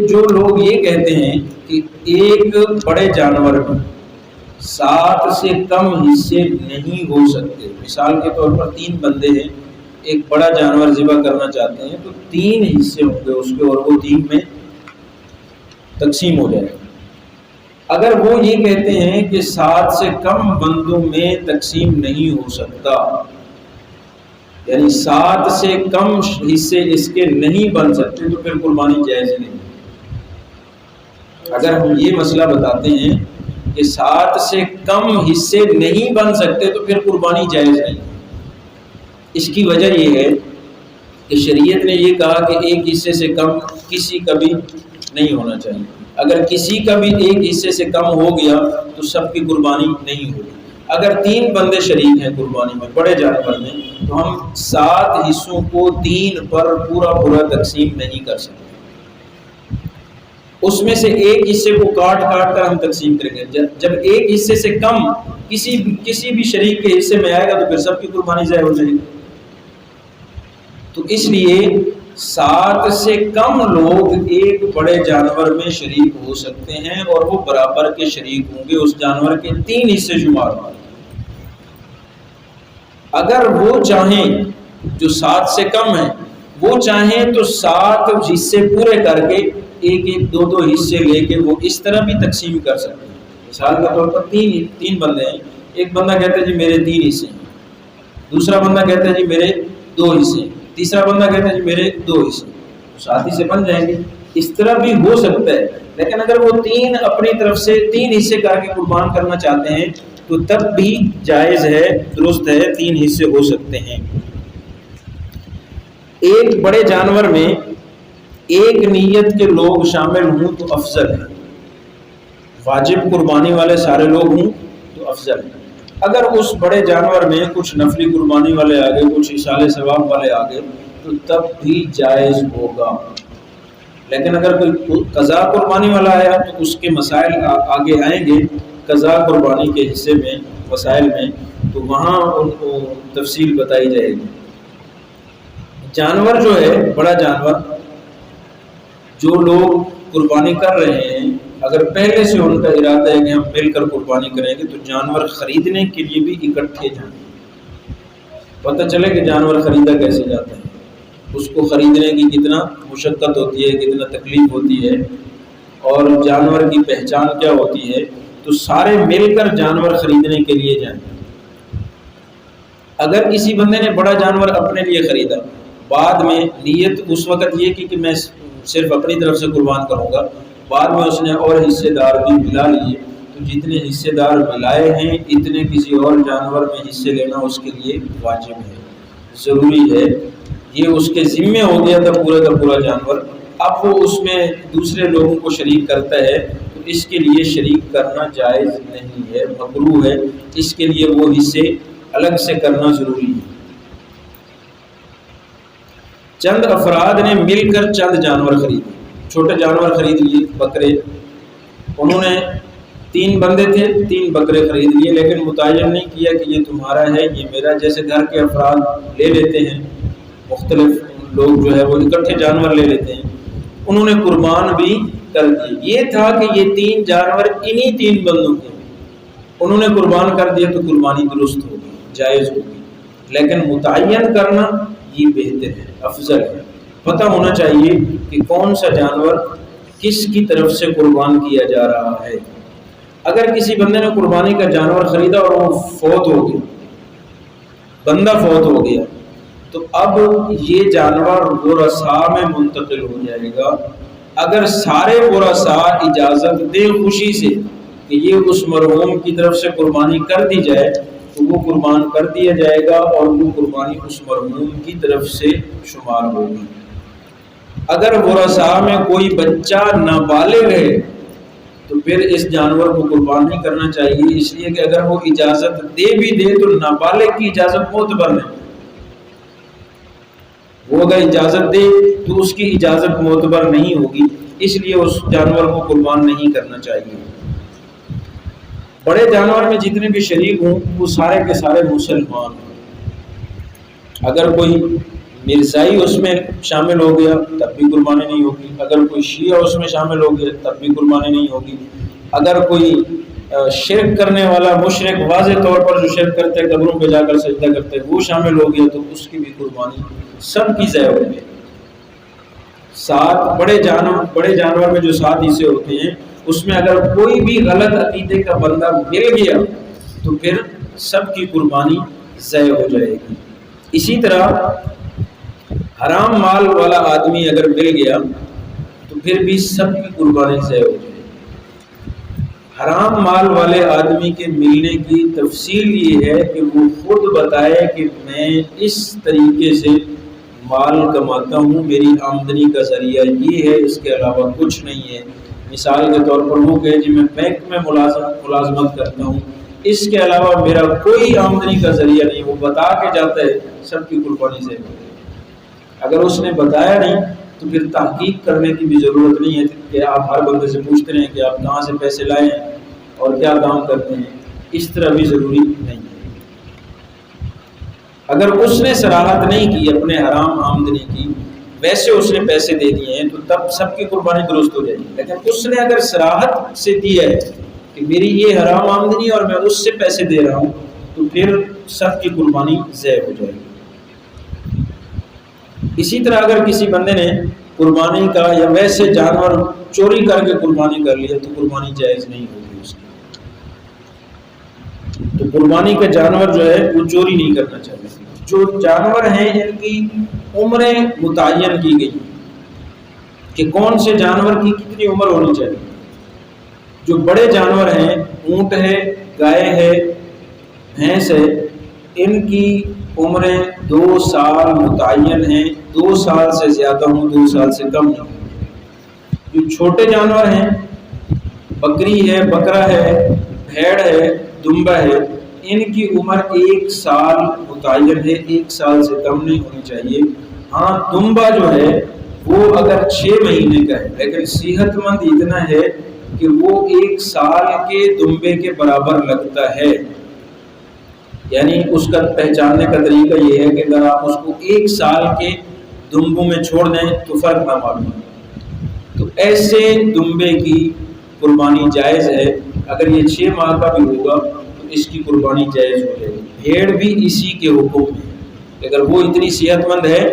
جو لوگ یہ کہتے ہیں کہ ایک بڑے جانور میں 7 سے کم حصے نہیں ہو سکتے، مثال کے طور پر 3 بندے ہیں، ایک بڑا جانور ذبح کرنا چاہتے ہیں تو 3 حصے ہوں گے اس کے، اور وہ 3 میں تقسیم ہو جائے گا۔ اگر وہ یہ کہتے ہیں کہ 7 سے کم بندوں میں تقسیم نہیں ہو سکتا، یعنی 7 سے کم حصے اس کے نہیں بن سکتے، تو پھر قربانی جائز نہیں۔ اگر ہم یہ مسئلہ بتاتے ہیں کہ 7 سے کم حصے نہیں بن سکتے تو پھر قربانی جائز نہیں۔ اس کی وجہ یہ ہے کہ شریعت نے یہ کہا کہ ایک حصے سے کم کسی کا بھی نہیں ہونا چاہیے۔ اگر کسی کا بھی ایک حصے سے کم ہو گیا تو سب کی قربانی نہیں ہوگی۔ اگر 3 بندے شریک ہیں قربانی میں بڑے جانور میں، تو ہم 7 حصوں کو 3 پر پورا تقسیم نہیں کر سکتے۔ اس میں سے ایک حصے کو کاٹ کر ہم تقسیم کریں گے۔ جب ایک حصے سے کم کسی بھی شریک کے حصے میں آئے گا تو پھر سب کی قربانی ضائع ہو جائے گی۔ تو اس لیے 7 سے کم لوگ ایک بڑے جانور میں شریک ہو سکتے ہیں، اور وہ برابر کے شریک ہوں گے، اس جانور کے 3 حصے شمار ہوں گے۔ اگر وہ چاہیں جو 7 سے کم ہیں، وہ چاہیں تو 7 حصے پورے کر کے ایک 2 حصے لے کے وہ اس طرح بھی تقسیم کر سکتے ہیں۔ مثال کے طور پر 3 بندے ہیں، ایک بندہ کہتا ہے جی میرے 3 حصے ہیں، دوسرا بندہ کہتا ہے جی میرے 2 حصے ہیں، تیسرا بندہ کہتا ہے جی میرے 2 حصے، تو 7 حصے بن جائیں گے۔ اس طرح بھی ہو سکتا ہے، لیکن اگر وہ 3 اپنی طرف سے 3 حصے کر کے قربان کرنا چاہتے ہیں تو تب بھی جائز ہے، درست ہے، 3 حصے ہو سکتے ہیں۔ ایک بڑے جانور میں ایک نیت کے لوگ شامل ہوں تو افضل ہے، واجب قربانی والے سارے لوگ ہوں تو افضل ہے۔ اگر اس بڑے جانور میں کچھ نفلی قربانی والے آ گئے، کچھ اصال ثواب والے آ گئے تو تب بھی جائز ہوگا۔ لیکن اگر کوئی قضا قربانی والا آیا تو اس کے مسائل آگے آئیں گے قضا قربانی کے حصے میں، مسائل میں، تو وہاں ان کو تفصیل بتائی جائے گی۔ جانور جو ہے بڑا جانور، جو لوگ قربانی کر رہے ہیں، اگر پہلے سے ان کا ارادہ ہے کہ ہم مل کر قربانی کریں گے تو جانور خریدنے کے لیے بھی اکٹھے جائیں۔ پتہ چلے کہ جانور خریدا کیسے جاتا ہے، اس کو خریدنے کی کتنا مشقت ہوتی ہے، کتنا تکلیف ہوتی ہے، اور جانور کی پہچان کیا ہوتی ہے، تو سارے مل کر جانور خریدنے کے لیے جائیں۔ اگر کسی بندے نے بڑا جانور اپنے لیے خریدا، بعد میں نیت اس وقت یہ کہ میں صرف اپنی طرف سے قربان کروں گا، بعد میں اس نے اور حصے دار بھی ملا لیے، تو جتنے حصے دار ملائے ہیں اتنے کسی اور جانور میں حصے لینا اس کے لیے واجب ہے، ضروری ہے۔ یہ اس کے ذمے ہو گیا تھا پورے کا پورا جانور، اب وہ اس میں دوسرے لوگوں کو شریک کرتا ہے تو اس کے لیے شریک کرنا جائز نہیں ہے، مکروہ ہے، اس کے لیے وہ حصے الگ سے کرنا ضروری ہے۔ چند افراد نے مل کر چند جانور خریدے، چھوٹے جانور خرید لیے، بکرے، انہوں نے 3 بندے تھے، 3 بکرے خرید لیے، لیکن متعین نہیں کیا کہ یہ تمہارا ہے یہ میرا، جیسے گھر کے افراد لے لیتے ہیں، مختلف لوگ جو ہے وہ اکٹھے جانور لے لیتے ہیں، انہوں نے قربان بھی کر دیے۔ یہ تھا کہ یہ 3 جانور انہی 3 بندوں کے، انہوں نے قربان کر دیا تو قربانی درست ہوگی، جائز ہوگی، لیکن متعین کرنا یہ بہتر ہے، افضل ہے۔ پتہ ہونا چاہیے کہ کون سا جانور کس کی طرف سے قربان کیا جا رہا ہے۔ اگر کسی بندے نے قربانی کا جانور خریدا اور وہ فوت ہو گیا، بندہ فوت ہو گیا، تو اب یہ جانور ورثاء میں منتقل ہو جائے گا۔ اگر سارے ورثاء اجازت دیں خوشی سے کہ یہ اس مرحوم کی طرف سے قربانی کر دی جائے تو وہ قربان کر دیا جائے گا، اور وہ قربانی اس مرحوم کی طرف سے شمار ہوگی۔ اگر ورثاء میں کوئی بچہ نابالغ ہے تو پھر اس جانور کو قربان نہیں کرنا چاہیے، اس لیے کہ اگر وہ اجازت دے بھی دے تو نابالغ کی اجازت معتبر نہیں، وہ اگر اجازت دے تو اس کی اجازت معتبر نہیں ہوگی، اس لیے اس جانور کو قربان نہیں کرنا چاہیے۔ بڑے جانور میں جتنے بھی شریک ہوں وہ سارے کے سارے مسلمان ہیں۔ اگر کوئی مرزائی اس میں شامل ہو گیا تب بھی قربانی نہیں ہوگی، اگر کوئی شیعہ اس میں شامل ہو گیا تب بھی قربانی نہیں ہوگی، اگر کوئی شرک کرنے والا مشرک واضح طور پر جو شرک کرتے ہیں قبروں پہ جا کر سجدہ کرتے ہیں وہ شامل ہو گیا تو اس کی بھی قربانی سب کی ضائع ہوگی۔ 7 بڑے جانور میں جو 7 حصے ہوتے ہیں اس میں اگر کوئی بھی غلط عقیدے کا بندہ مل گیا تو پھر سب کی قربانی ضائع ہو جائے گی۔ اسی طرح حرام مال والا آدمی اگر مل گیا تو پھر بھی سب کی قربانی ضائع ہو جائے گی۔ حرام مال والے آدمی کے ملنے کی تفصیل یہ ہے کہ وہ خود بتائے کہ میں اس طریقے سے مال کماتا ہوں، میری آمدنی کا ذریعہ یہ ہے، اس کے علاوہ کچھ نہیں ہے۔ مثال کے طور پر وہ کہے جی میں بینک میں ملازمت کرتا ہوں، اس کے علاوہ میرا کوئی آمدنی کا ذریعہ نہیں، وہ بتا کے جاتا ہے، سب کی قربانی سے۔ اگر اس نے بتایا نہیں تو پھر تحقیق کرنے کی بھی ضرورت نہیں ہے کہ آپ ہر بندے سے پوچھتے رہیں کہ آپ کہاں سے پیسے لائے ہیں اور کیا کام کرتے ہیں، اس طرح بھی ضروری نہیں ہے۔ اگر اس نے صراحت نہیں کی اپنے حرام آمدنی کی، ویسے اس نے پیسے دے دیے ہیں تو تب سب کی قربانی درست ہو جائے گی، لیکن اس نے اگر صراحت سے دیا ہے کہ میری یہ حرام آمدنی اور میں اس سے پیسے دے رہا ہوں تو پھر سب کی قربانی ضائع ہو جائے گی۔ اسی طرح اگر کسی بندے نے قربانی کا یا ویسے جانور چوری کر کے قربانی کر لیا تو قربانی جائز نہیں ہوگی اس کی۔ تو قربانی کا جانور جو ہے وہ چوری نہیں کرنا چاہیے۔ جو جانور ہیں ان کی عمریں متعین کی گئی کہ کون سے جانور کی کتنی عمر ہونی چاہیے۔ جو بڑے جانور ہیں، اونٹ ہے، گائے ہے، بھینس ہے، ان کی عمریں 2 سال متعین ہیں، 2 سال سے زیادہ ہوں، 2 سال سے کم نہیں۔ جو چھوٹے جانور ہیں، بکری ہے، بکرا ہے، بھیڑ ہے، دمبا ہے، ان کی عمر 1 سال متعین ہے، 1 سال سے کم نہیں ہونی چاہیے۔ ہاں دمبا جو ہے وہ اگر 6 مہینے کا ہے لیکن صحت مند اتنا ہے کہ وہ 1 سال کے دمبے کے برابر لگتا ہے، یعنی اس کا پہچاننے کا طریقہ یہ ہے کہ اگر آپ اس کو 1 سال کے دمبوں میں چھوڑ دیں تو فرق نہ معلوم، تو ایسے دمبے کی قربانی جائز ہے۔ اگر یہ 6 ماہ کا بھی ہوگا تو اس کی قربانی جائز ہو جائے گی۔ بھیڑ بھی اسی کے حکم میں، اگر وہ اتنی صحت مند ہے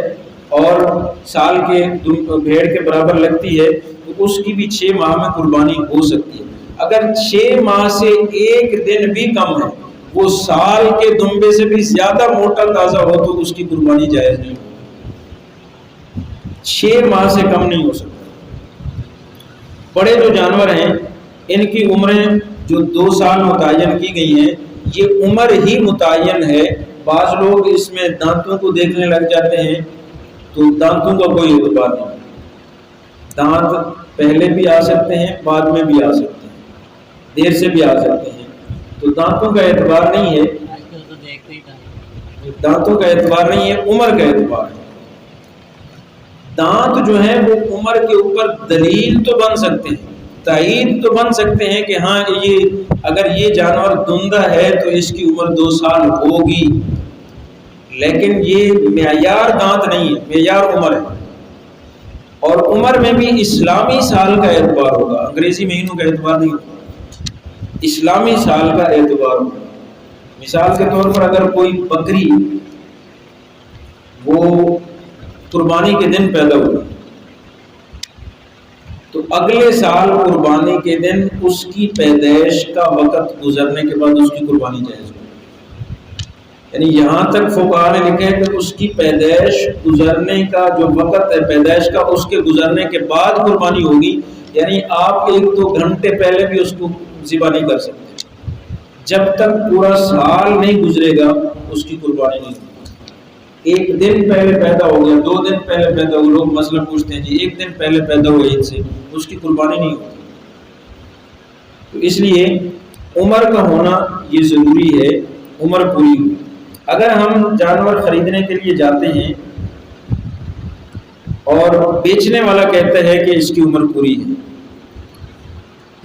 اور سال کے بھیڑ کے برابر لگتی ہے تو اس کی بھی 6 ماہ میں قربانی ہو سکتی ہے۔ اگر 6 ماہ سے 1 دن بھی کم ہے، وہ سال کے دمبے سے بھی زیادہ موٹا تازہ ہو تو اس کی قربانی جائز نہیں ہو، 6 ماہ سے کم نہیں ہو سکتا۔ بڑے جو جانور ہیں ان کی عمریں جو 2 سال متعین کی گئی ہیں، یہ عمر ہی متعین ہے۔ بعض لوگ اس میں دانتوں کو دیکھنے لگ جاتے ہیں تو دانتوں کا کوئی اعتبار نہیں، دانت پہلے بھی آ سکتے ہیں، بعد میں بھی آ سکتے ہیں، دیر سے بھی آ سکتے ہیں، تو دانتوں کا اعتبار نہیں ہے، دانتوں کا اعتبار نہیں ہے، عمر کا اعتبار ہے۔ دانت جو ہیں وہ عمر کے اوپر دلیل تو بن سکتے ہیں، تائید تو بن سکتے ہیں کہ ہاں یہ اگر یہ جانور دندہ ہے تو اس کی عمر 2 سال ہوگی، لیکن یہ معیار دانت نہیں ہے، معیار عمر ہے۔ اور عمر میں بھی اسلامی سال کا اعتبار ہوگا، انگریزی مہینوں کا اعتبار نہیں ہوگا، اسلامی سال کا اعتبار ہوگا۔ مثال کے طور پر اگر کوئی بکری وہ قربانی کے دن پیدا ہوئی تو اگلے سال قربانی کے دن اس کی پیدائش کا وقت گزرنے کے بعد اس کی قربانی جائز ہوگی۔ یعنی یہاں تک فقہاء نے لکھا ہے کہ اس کی پیدائش گزرنے کا جو وقت ہے پیدائش کا، اس کے گزرنے کے بعد قربانی ہوگی، یعنی آپ 1-2 گھنٹے پہلے بھی اس کو ذبح نہیں کر سکتے، جب تک پورا سال نہیں گزرے گا اس کی قربانی نہیں ہوگی۔ 1 دن پہلے پیدا ہو گیا، 2 دن پہلے پیدا ہو، لوگ مسئلہ پوچھتے ہیں جی 1 دن پہلے پیدا ہوا عید سے، اس کی قربانی نہیں ہوتی۔ تو اس لیے عمر کا ہونا یہ ضروری ہے، عمر پوری ہو۔ اگر ہم جانور خریدنے کے لیے جاتے ہیں اور بیچنے والا کہتا ہے کہ اس کی عمر پوری ہے،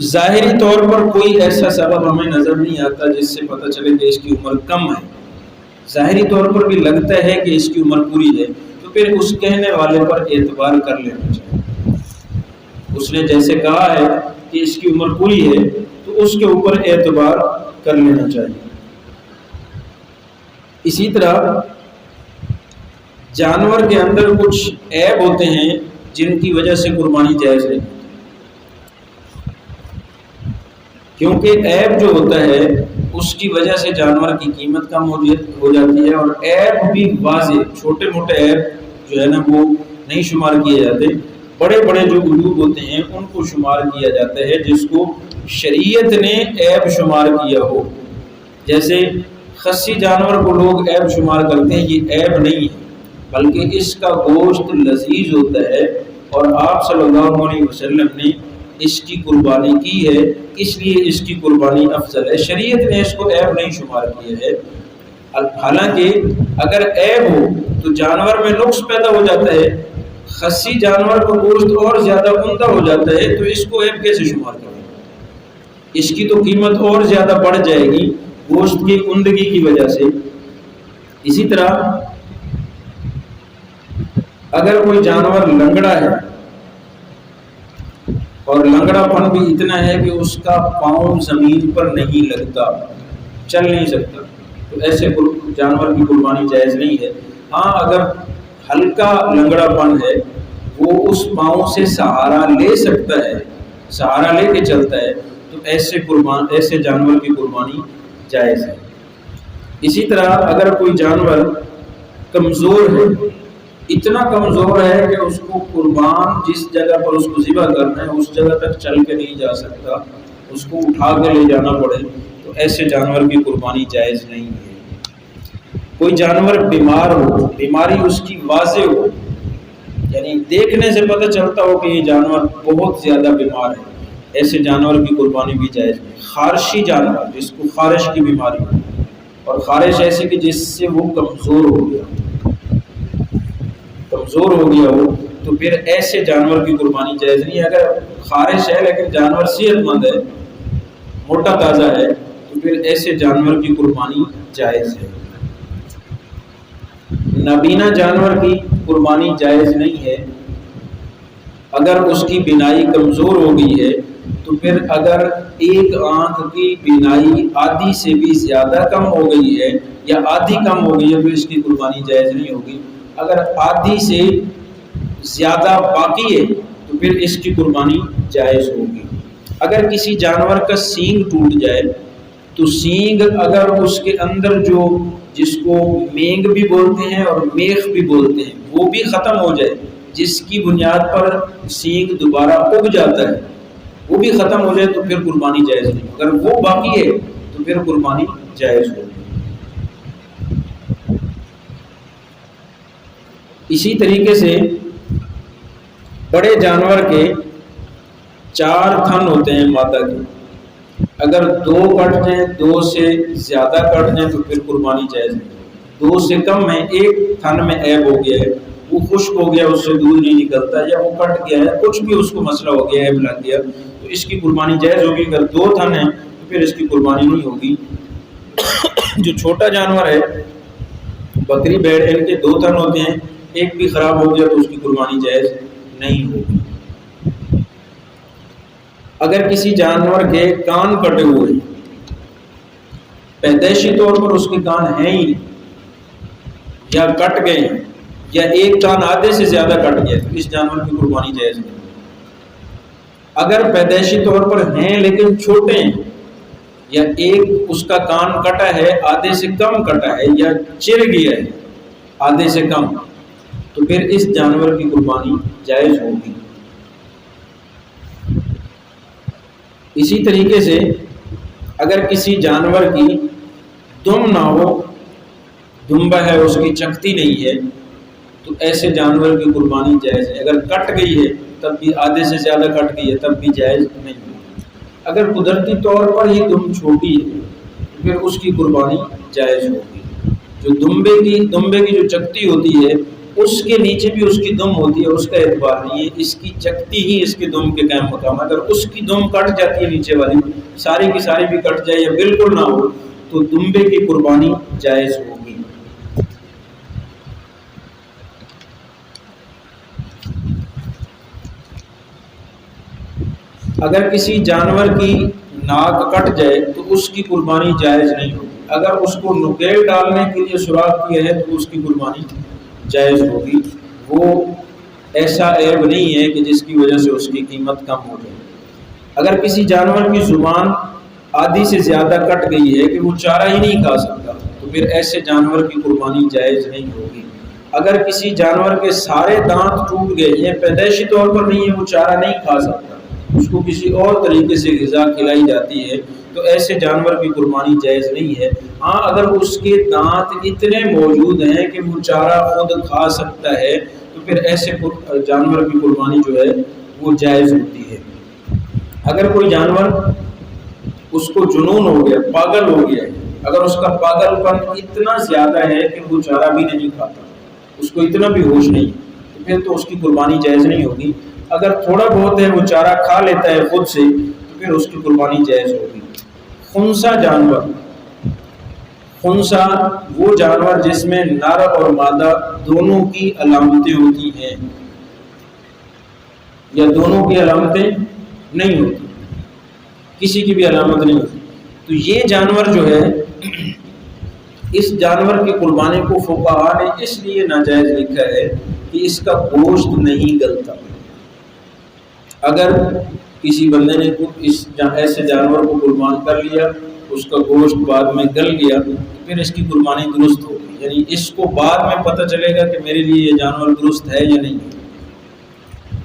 ظاہری طور پر کوئی ایسا سبب ہمیں نظر نہیں آتا جس سے پتہ چلے کہ اس کی عمر کم ہے، ظاہری طور پر بھی لگتا ہے کہ اس کی عمر پوری ہے، تو پھر اس کہنے والے پر اعتبار کر لینا چاہیے۔ اس نے جیسے کہا ہے کہ اس کی عمر پوری ہے تو اس کے اوپر اعتبار کر لینا چاہیے۔ اسی طرح جانور کے اندر کچھ عیب ہوتے ہیں جن کی وجہ سے قربانی جائز نہیں، کیونکہ عیب جو ہوتا ہے اس کی وجہ سے جانور کی قیمت کم ہو جاتی ہے، اور عیب بھی واضح، چھوٹے موٹے عیب جو ہے نا وہ نہیں شمار کیے جاتے، بڑے بڑے جو عیوب ہوتے ہیں ان کو شمار کیا جاتا ہے جس کو شریعت نے عیب شمار کیا ہو۔ جیسے خصی جانور کو لوگ عیب شمار کرتے ہیں، یہ عیب نہیں ہے بلکہ اس کا گوشت لذیذ ہوتا ہے، اور آپ صلی اللہ علیہ وسلم نے اس کی قربانی کی ہے، اس لیے اس کی قربانی افضل ہے۔ شریعت نے اس کو عیب نہیں شمار کیا ہے۔ حالانکہ اگر عیب ہو تو جانور میں نقص پیدا ہو جاتا ہے، خصی جانور کا گوشت اور زیادہ عمدہ ہو جاتا ہے، تو اس کو عیب کیسے شمار کریں؟ اس کی تو قیمت اور زیادہ بڑھ جائے گی گوشت کی عمدگی کی وجہ سے۔ اسی طرح اگر کوئی جانور لنگڑا ہے اور لنگڑا پن بھی اتنا ہے کہ اس کا پاؤں زمین پر نہیں لگتا، چل نہیں سکتا، تو ایسے جانور کی قربانی جائز نہیں ہے۔ ہاں اگر ہلکا لنگڑا پن ہے، وہ اس پاؤں سے سہارا لے سکتا ہے، سہارا لے کے چلتا ہے، تو ایسے جانور کی قربانی جائز ہے۔ اسی طرح اگر کوئی جانور کمزور ہے، اتنا کمزور ہے کہ اس کو قربان جس جگہ پر اس کو ذبح کرنا ہے اس جگہ تک چل کے نہیں جا سکتا، اس کو اٹھا کے لے جانا پڑے، تو ایسے جانور کی قربانی جائز نہیں ہے۔ کوئی جانور بیمار ہو، بیماری اس کی واضح ہو، یعنی دیکھنے سے پتہ چلتا ہو کہ یہ جانور بہت زیادہ بیمار ہے، ایسے جانور کی قربانی بھی جائز نہیں۔ خارشی جانور جس کو خارش کی بیماری ہو، اور خارش ایسی کہ جس سے وہ کمزور ہو گیا ہو، تو پھر ایسے جانور کی قربانی جائز نہیں ہے۔ اگر خارش ہے لیکن جانور صحت مند ہے، موٹا تازہ ہے، تو پھر ایسے جانور کی قربانی جائز ہے۔ نابینا جانور کی قربانی جائز نہیں ہے۔ اگر اس کی بینائی کمزور ہو گئی ہے تو پھر اگر ایک آنکھ کی بینائی آدھی سے بھی زیادہ کم ہو گئی ہے یا آدھی کم ہو گئی ہے تو اس کی قربانی جائز نہیں ہوگی۔ اگر آدھی سے زیادہ باقی ہے تو پھر اس کی قربانی جائز ہوگی۔ اگر کسی جانور کا سینگ ٹوٹ جائے تو سینگ اگر اس کے اندر جو جس کو مینگ بھی بولتے ہیں اور میخ بھی بولتے ہیں وہ بھی ختم ہو جائے، جس کی بنیاد پر سینگ دوبارہ اگ جاتا ہے، وہ بھی ختم ہو جائے تو پھر قربانی جائز نہیں۔ اگر وہ باقی ہے تو پھر قربانی جائز ہوگی۔ اسی طریقے سے بڑے جانور کے 4 تھن ہوتے ہیں مادہ کے، اگر 2 کٹ جائیں، 2 سے زیادہ کٹ جائیں تو پھر قربانی جائز نہیں۔ 2 سے کم ہے، 1 تھن میں عیب ہو گیا ہے، وہ خشک ہو گیا، اس سے دودھ نہیں نکلتا، یا وہ کٹ گیا ہے، کچھ بھی اس کو مسئلہ ہو گیا، عیب لگ گیا، تو اس کی قربانی جائز ہوگی۔ اگر 2 تھن ہیں تو پھر اس کی قربانی نہیں ہوگی۔ جو چھوٹا جانور ہے، بکری بھیڑ، ان کے 2 تھن ہوتے ہیں، ایک بھی خراب ہو گیا تو اس کی قربانی جائز نہیں ہوگی۔ اگر کسی جانور کے کان کٹے ہوئے، پیدائشی طور پر اس کے کان ہیں ہی نہیں، یا کٹ گئے ہیں، یا ایک کان آدھے سے زیادہ کٹ گیا تو اس جانور کی قربانی جائز نہیں۔ اگر پیدائشی طور پر ہیں لیکن چھوٹے ہیں، یا ایک اس کا کان کٹا ہے، آدھے سے کم کٹا ہے، یا چر گیا ہے آدھے سے کم، تو پھر اس جانور کی قربانی جائز ہوگی۔ اسی طریقے سے اگر کسی جانور کی دم نہ ہو، دمبا ہے، اس کی چکتی نہیں ہے، تو ایسے جانور کی قربانی جائز ہے۔ اگر کٹ گئی ہے تب بھی، آدھے سے زیادہ کٹ گئی ہے تب بھی جائز نہیں ہے۔ اگر قدرتی طور پر ہی دم چھوٹی ہے تو پھر اس کی قربانی جائز ہوگی۔ جو دمبے کی جو چکتی ہوتی ہے اس کے نیچے بھی اس کی دم ہوتی ہے، اس کا اعتبار نہیں ہے، اس کی چکتی ہی اس کے دم کے قائم مقام ہے۔ اگر اس کی دم کٹ جاتی ہے نیچے والی، ساری کی ساری بھی کٹ جائے یا بالکل نہ ہو، تو دمبے کی قربانی جائز ہوگی۔ اگر کسی جانور کی ناک کٹ جائے تو اس کی قربانی جائز نہیں ہوگی، اگر اس کو نکیل ڈالنے کے لیے سوراخ کیا ہے تو اس کی قربانی جائز ہوگی، وہ ایسا عیب نہیں ہے کہ جس کی وجہ سے اس کی قیمت کم ہو جائے۔ اگر کسی جانور کی زبان آدھی سے زیادہ کٹ گئی ہے کہ وہ چارہ ہی نہیں کھا سکتا تو پھر ایسے جانور کی قربانی جائز نہیں ہوگی۔ اگر کسی جانور کے سارے دانت ٹوٹ گئے، یہ پیدائشی طور پر نہیں ہے، وہ چارہ نہیں کھا سکتا، اس کو کسی اور طریقے سے غذا کھلائی جاتی ہے، تو ایسے جانور کی قربانی جائز نہیں ہے۔ ہاں اگر اس کے دانت اتنے موجود ہیں کہ وہ چارہ خود کھا سکتا ہے تو پھر ایسے جانور کی قربانی جو ہے وہ جائز ہوتی ہے۔ اگر کوئی جانور اس کو جنون ہو گیا، پاگل ہو گیا ہے، اگر اس کا پاگل پن اتنا زیادہ ہے کہ وہ چارہ بھی نہیں کھاتا، اس کو اتنا بھی ہوش نہیں، تو پھر تو اس کی قربانی جائز نہیں ہوگی۔ اگر تھوڑا بہت ہے وہ چارہ کھا لیتا ہے خود سے تو پھر اس کی قربانی جائز ہوگی۔ خنثی جانور، خنثی وہ جانور جس میں نر اور مادہ دونوں کی علامتیں ہوتی ہیں یا دونوں کی علامتیں نہیں ہوتی، کسی کی بھی علامت نہیں ہوتی، تو یہ جانور جو ہے اس جانور کی قربانی کو فقہا نے اس لیے ناجائز لکھا ہے کہ اس کا گوشت نہیں گلتا۔ اگر کسی بندے نے ایسے جانور کو قربان کر لیا، اس کا گوشت بعد میں گل گیا تو پھر اس کی قربانی درست ہوگی، یعنی اس کو بعد میں پتہ چلے گا کہ میرے لیے یہ جانور درست ہے یا نہیں۔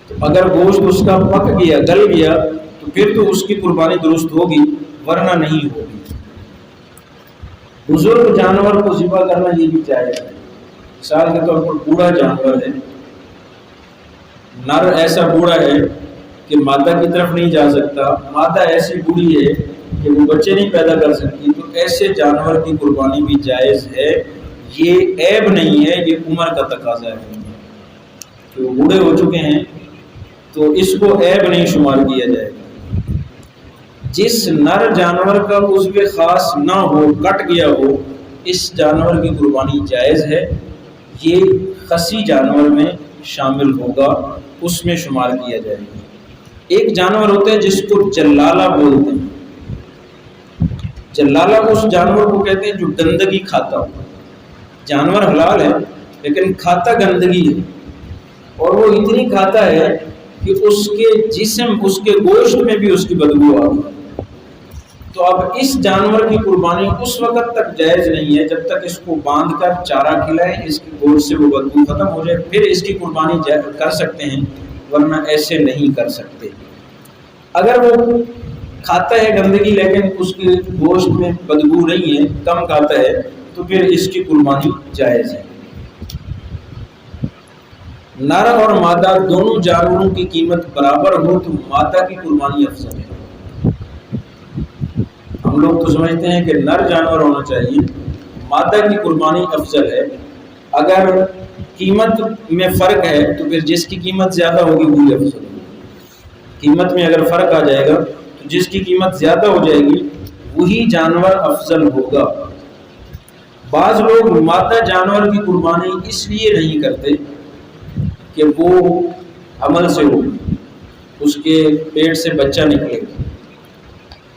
تو اگر گوشت اس کا پک گیا، گل گیا، تو پھر تو اس کی قربانی درست ہوگی، ورنہ نہیں ہوگی۔ بزرگ جانور کو ذبح کرنا یہ بھی جائز ہے۔ مثال کے طور پر بوڑھا جانور ہے، نر ایسا بوڑھا ہے کہ مادہ کی طرف نہیں جا سکتا، مادہ ایسی بوڑھی ہے کہ وہ بچے نہیں پیدا کر سکتی، تو ایسے جانور کی قربانی بھی جائز ہے۔ یہ عیب نہیں ہے، یہ عمر کا تقاضا ہے کہ وہ بوڑھے ہو چکے ہیں تو اس کو عیب نہیں شمار کیا جائے گا۔ جس نر جانور کا عضو خاص نہ ہو، کٹ گیا ہو، اس جانور کی قربانی جائز ہے، یہ خصی جانور میں شامل ہوگا، اس میں شمار کیا جائے گا۔ ایک جانور ہوتا ہے جس کو جلالہ بولتے ہیں، جلالہ اس جانور کو کہتے ہیں جو گندگی کھاتا ہو، جانور حلال ہے لیکن کھاتا گندگی ہے، اور وہ اتنی کھاتا ہے کہ اس کے جسم، اس کے گوشت میں بھی اس کی بدبو آ گئی، تو اب اس جانور کی قربانی اس وقت تک جائز نہیں ہے جب تک اس کو باندھ کر چارہ کھلائیں، اس کے گوشت سے وہ بدبو ختم ہو جائے، پھر اس کی قربانی کر سکتے ہیں، ورنہ ایسے نہیں کر سکتے۔ اگر وہ کھاتا ہے گندگی لیکن اس کے گوشت میں بدبو نہیں ہے، کم کھاتا ہے، تو پھر اس کی قربانی جائز ہے۔ نر اور مادہ دونوں جانوروں کی قیمت برابر ہو تو مادہ کی قربانی افضل ہے۔ ہم لوگ تو سمجھتے ہیں کہ نر جانور ہونا چاہیے، مادہ کی قربانی افضل ہے۔ اگر قیمت میں فرق ہے تو پھر جس کی قیمت زیادہ ہوگی وہی افضل ہوگی۔ قیمت میں اگر فرق آ جائے گا تو جس کی قیمت زیادہ ہو جائے گی وہی جانور افضل ہوگا۔ بعض لوگ مادہ جانور کی قربانی اس لیے نہیں کرتے کہ وہ حمل سے ہو، اس کے پیٹ سے بچہ نکلے گا،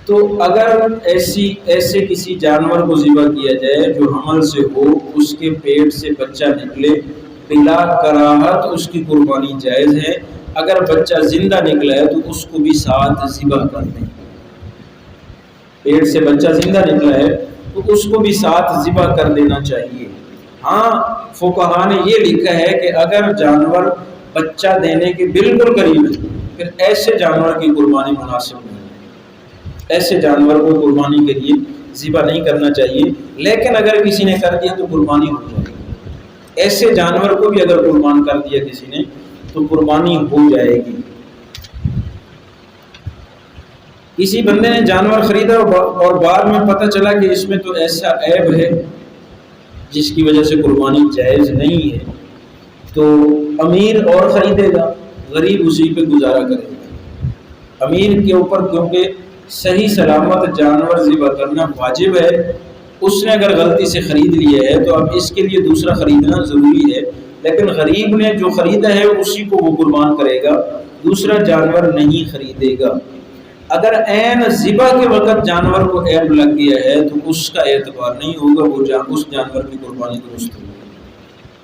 تو اگر ایسے کسی جانور کو ذبح کیا جائے جو حمل سے ہو، اس کے پیٹ سے بچہ نکلے، بلا کراہت اس کی قربانی جائز ہے۔ اگر بچہ زندہ نکلا ہے تو اس کو بھی ساتھ ذبح کر دیں، پیٹ سے بچہ زندہ نکلا ہے تو اس کو بھی ساتھ ذبح کر دینا چاہیے۔ ہاں فقہا نے یہ لکھا ہے کہ اگر جانور بچہ دینے کے بالکل قریب ہے پھر ایسے جانور کی قربانی مناسب نہیں، ایسے جانور کو قربانی کے لیے ذبح نہیں کرنا چاہیے، لیکن اگر کسی نے کر دیا تو قربانی ہو جائے گی۔ ایسے جانور کو بھی اگر قربان کر دیا کسی نے تو قربانی ہو جائے گی۔ کسی بندے نے جانور خریدا اور بعد میں پتہ چلا کہ اس میں تو ایسا عیب ہے جس کی وجہ سے قربانی جائز نہیں ہے، تو امیر اور خریدے گا، غریب اسی پہ گزارا کرے گا۔ امیر کے اوپر کیونکہ صحیح سلامت جانور ذبح کرنا واجب ہے، اس نے اگر غلطی سے خرید لیا ہے تو اب اس کے لیے دوسرا خریدنا ضروری ہے، لیکن غریب نے جو خریدا ہے اسی کو وہ قربان کرے گا، دوسرا جانور نہیں خریدے گا۔ اگر عین ذبح کے وقت جانور کو عیب لگ گیا ہے تو اس کا اعتبار نہیں ہوگا، وہ اس جانور کی قربانی درست ہوگی۔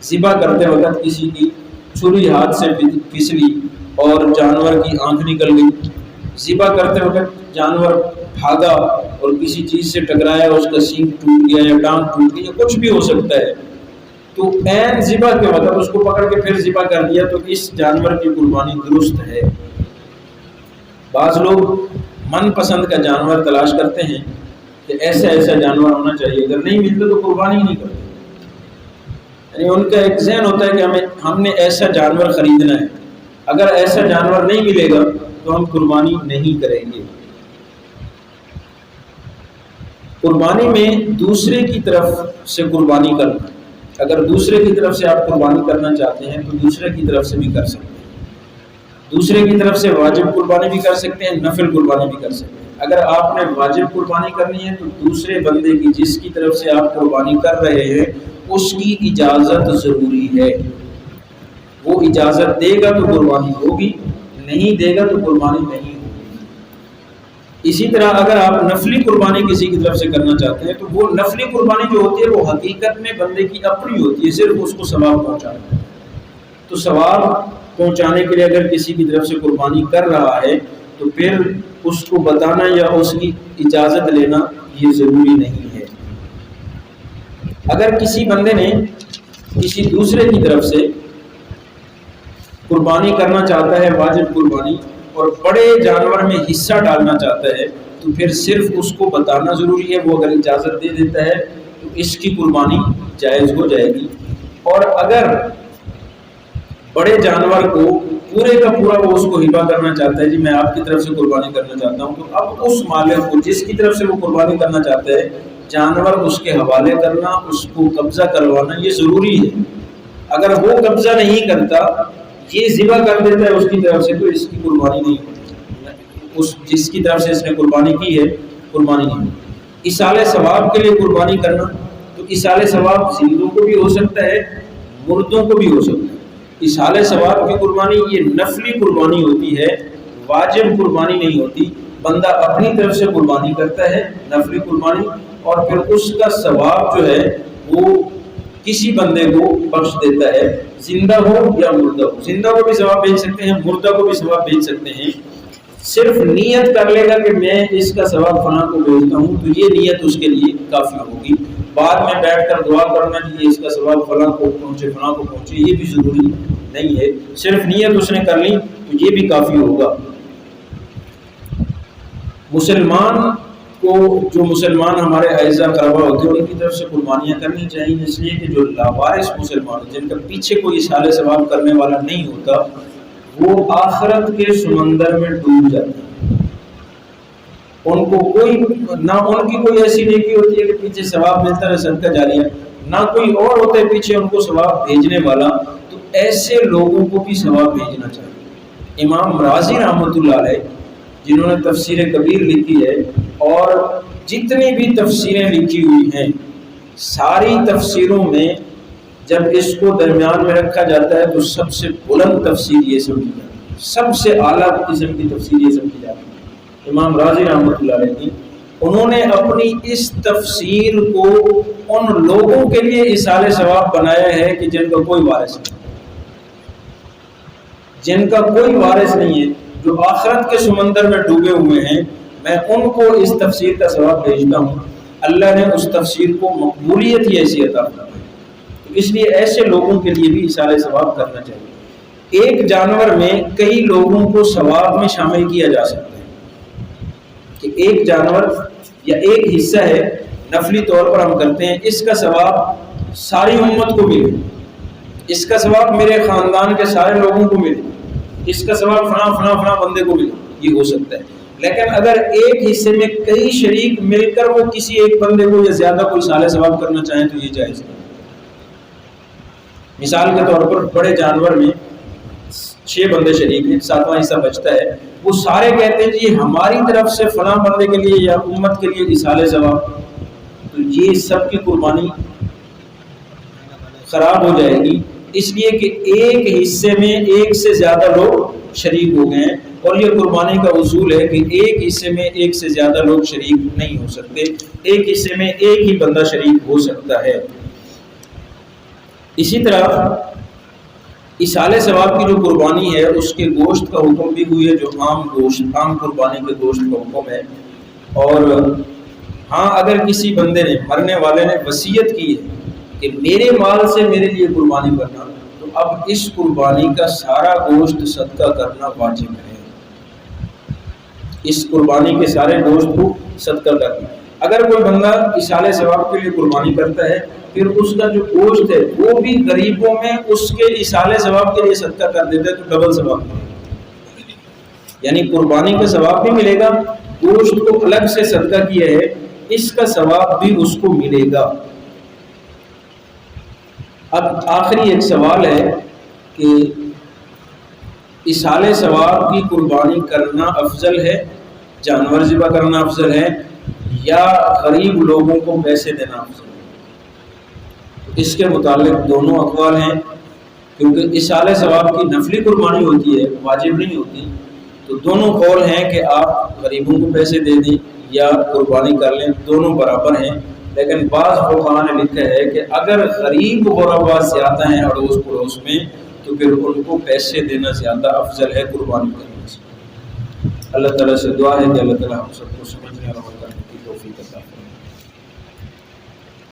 ذبح کرتے وقت کسی کی چھری ہاتھ سے پھسلی اور جانور کی آنکھ نکل گئی، ذبح کرتے وقت جانور بھاگا اور کسی چیز سے ٹکرایا، اس کا سینگ ٹوٹ گیا یا ٹانگ ٹوٹ گئی یا کچھ بھی ہو سکتا ہے، تو عین ذبح کے وقت اس کو پکڑ کے پھر ذبح کر دیا تو اس جانور کی قربانی درست ہے۔ بعض لوگ من پسند کا جانور تلاش کرتے ہیں کہ ایسا ایسا جانور ہونا چاہیے، اگر نہیں ملتا تو قربانی ہی نہیں کرتے، یعنی ان کا ایک ذہن ہوتا ہے کہ ہم نے ایسا جانور خریدنا ہے، اگر ایسا جانور نہیں ملے گا تو ہم قربانی نہیں کریں گے۔ قربانی میں دوسرے کی طرف سے قربانی کرنا، اگر دوسرے کی طرف سے آپ قربانی کرنا چاہتے ہیں تو دوسرے کی طرف سے بھی کر سکتے ہیں، دوسرے کی طرف سے واجب قربانی بھی کر سکتے ہیں، نفل قربانی بھی کر سکتے ہیں۔ اگر آپ نے واجب قربانی کرنی ہے تو دوسرے بندے کی جس کی طرف سے آپ قربانی کر رہے ہیں اس کی اجازت ضروری ہے، وہ اجازت دے گا تو قربانی ہوگی، نہیں دے گا تو قربانی نہیں ہوگی۔ اسی طرح اگر آپ نفلی قربانی کسی کی طرف سے کرنا چاہتے ہیں تو وہ نفلی قربانی جو ہوتی ہے وہ حقیقت میں بندے کی اپنی ہوتی ہے، صرف اس کو ثواب پہنچانا ہے۔ تو ثواب پہنچانے کے لیے اگر کسی کی طرف سے قربانی کر رہا ہے تو پھر اس کو بتانا یا اس کی اجازت لینا یہ ضروری نہیں ہے۔ اگر کسی بندے نے کسی دوسرے کی طرف سے قربانی کرنا چاہتا ہے واجب قربانی اور بڑے جانور میں حصہ ڈالنا چاہتا ہے تو پھر صرف اس کو بتانا ضروری ہے، وہ اگر اجازت دے دیتا ہے تو اس کی قربانی جائز ہو جائے گی۔ اور اگر بڑے جانور کو پورے کا پورا وہ اس کو ہبہ کرنا چاہتا ہے، جی میں آپ کی طرف سے قربانی کرنا چاہتا ہوں، تو اب اس مالک کو جس کی طرف سے وہ قربانی کرنا چاہتا ہے جانور اس کے حوالے کرنا، اس کو قبضہ کروانا یہ ضروری ہے۔ اگر وہ قبضہ نہیں کرتا، یہ ذبح کر دیتا ہے اس کی طرف سے، تو اس کی قربانی نہیں ہوتی، اس جس کی طرف سے اس نے قربانی کی ہے قربانی نہیں ہوتی۔ ایصال ثواب کے لیے قربانی کرنا، تو ایصال ثواب زندوں کو بھی ہو سکتا ہے، مردوں کو بھی ہو سکتا ہے۔ ایصال ثواب کی قربانی یہ نفلی قربانی ہوتی ہے، واجب قربانی نہیں ہوتی، بندہ اپنی طرف سے قربانی کرتا ہے نفلی قربانی، اور پھر اس کا ثواب جو ہے وہ کسی بندے کو بخش دیتا ہے، زندہ ہو یا مردہ ہو۔ زندہ کو بھی ثواب بھیج سکتے ہیں، مردہ کو بھی ثواب بھیج سکتے ہیں، صرف نیت کر لے گا کہ میں اس کا ثواب فلاں کو بھیجتا ہوں تو یہ نیت اس کے لیے کافی ہوگی۔ بعد میں بیٹھ کر دعا کرنا کہ اس کا ثواب فلاں کو پہنچے فلاں کو پہنچے یہ بھی ضروری نہیں ہے، صرف نیت اس نے کر لی تو یہ بھی کافی ہوگا۔ جو مسلمان ہمارے اعزاء قرابہ ہوتے ہیں ان کی طرف سے قربانیاں کرنی چاہیے، اس لیے کہ جو لاوارث مسلمان جن کا پیچھے کوئی ایصال ثواب کرنے والا نہیں ہوتا وہ آخرت کے سمندر میں ڈوب جاتے ہیں، ان کو کوئی نہ ان کی کوئی ایسی نیکی ہوتی ہے کہ پیچھے ثواب ملتا ہے صدقہ جاریہ، نہ کوئی اور ہوتا ہے پیچھے ان کو ثواب بھیجنے والا، تو ایسے لوگوں کو بھی ثواب بھیجنا چاہیے۔ امام رازی رحمۃ اللہ علیہ جنہوں نے تفسیر کبیر لکھی ہے اور جتنی بھی تفسیریں لکھی ہوئی ہیں ساری تفسیروں میں جب اس کو درمیان میں رکھا جاتا ہے تو سب سے بلند تفسیر یہ سمجھی جاتی ہے، سب سے اعلیٰ قسم کی تفسیر یہ سمجھی جاتی ہے۔ امام رازی رحمۃ اللہ علیہ کی انہوں نے اپنی اس تفسیر کو ان لوگوں کے لیے ایصال ثواب بنایا ہے کہ جن کا کوئی وارث نہیں، جن کا کوئی وارث نہیں ہے، جو آخرت کے سمندر میں ڈوبے ہوئے ہیں، میں ان کو اس تفسیر کا ثواب بھیجتا ہوں۔ اللہ نے اس تفسیر کو مقبولیت ہی ایسی عطا فرمائی، تو اس لیے ایسے لوگوں کے لیے بھی ایصال ثواب کرنا چاہیے۔ ایک جانور میں کئی لوگوں کو ثواب میں شامل کیا جا سکتا ہے کہ ایک جانور یا ایک حصہ ہے نفلی طور پر ہم کرتے ہیں، اس کا ثواب ساری امت کو ملے، اس کا ثواب میرے خاندان کے سارے لوگوں کو ملے، اس کا ثواب فلاں فلاں فلاں بندے کو ملے، یہ ہو سکتا ہے۔ لیکن اگر ایک حصے میں کئی شریک مل کر وہ کسی ایک بندے کو یا زیادہ کوئی ایصال ثواب کرنا چاہیں تو یہ جائز ہے۔ مثال کے طور پر بڑے جانور میں 6 بندے شریک ہیں، 7واں حصہ بچتا ہے، وہ سارے کہتے ہیں جی ہماری طرف سے فلاں بندے کے لیے یا امت کے لیے ایصال ثواب، تو یہ سب کی قربانی خراب ہو جائے گی، اس لیے کہ ایک حصے میں ایک سے زیادہ لوگ شریک ہو گئے ہیں، اور یہ قربانی کا اصول ہے کہ ایک حصے میں ایک سے زیادہ لوگ شریک نہیں ہو سکتے، ایک حصے میں ایک ہی بندہ شریک ہو سکتا ہے۔ اسی طرح اصالِ ثواب کی جو قربانی ہے اس کے گوشت کا حکم بھی ہوئی ہے، جو عام گوشت، عام قربانی کے گوشت کا حکم ہے۔ اور ہاں اگر کسی بندے نے، مرنے والے نے وصیت کی ہے کہ میرے مال سے میرے لیے قربانی کرنا، تو اب اس قربانی کا سارا گوشت صدقہ کرنا واجب ہے، اس قربانی کے سارے گوشت کو صدقہ کرنا۔ اگر کوئی بندہ اصالِ ثواب کے لیے قربانی کرتا ہے، پھر اس کا جو گوشت ہے وہ بھی غریبوں میں اس کے اصالِ ثواب کے لیے صدقہ کر دیتا ہے، تو ڈبل ثواب ملے گا، یعنی قربانی کا ثواب بھی ملے گا، گوشت کو الگ سے صدقہ کیا ہے اس کا ثواب بھی اس کو ملے گا۔ اب آخری ایک سوال ہے کہ اصالِ ثواب کی قربانی کرنا افضل ہے، جانور ذبح کرنا افضل ہے، یا غریب لوگوں کو پیسے دینا افضل ہے؟ اس کے متعلق دونوں اقوال ہیں، کیونکہ اصالِ ثواب کی نفلی قربانی ہوتی ہے، واجب نہیں ہوتی، تو دونوں قول ہیں کہ آپ غریبوں کو پیسے دے دیں یا قربانی کر لیں، دونوں برابر ہیں۔ لیکن بعض فقہاء نے لکھا ہے کہ اگر غریب غربا زیادہ ہیں اڑوس پڑوس میں، تو پھر ان کو پیسے دینا زیادہ افضل ہے قربانی کرنے سے۔ اللہ تعالیٰ سے دعا ہے کہ اللہ تعالیٰ ہم سب کو سمجھنے اور عمل کرنے کی توفیق عطا فرمائے۔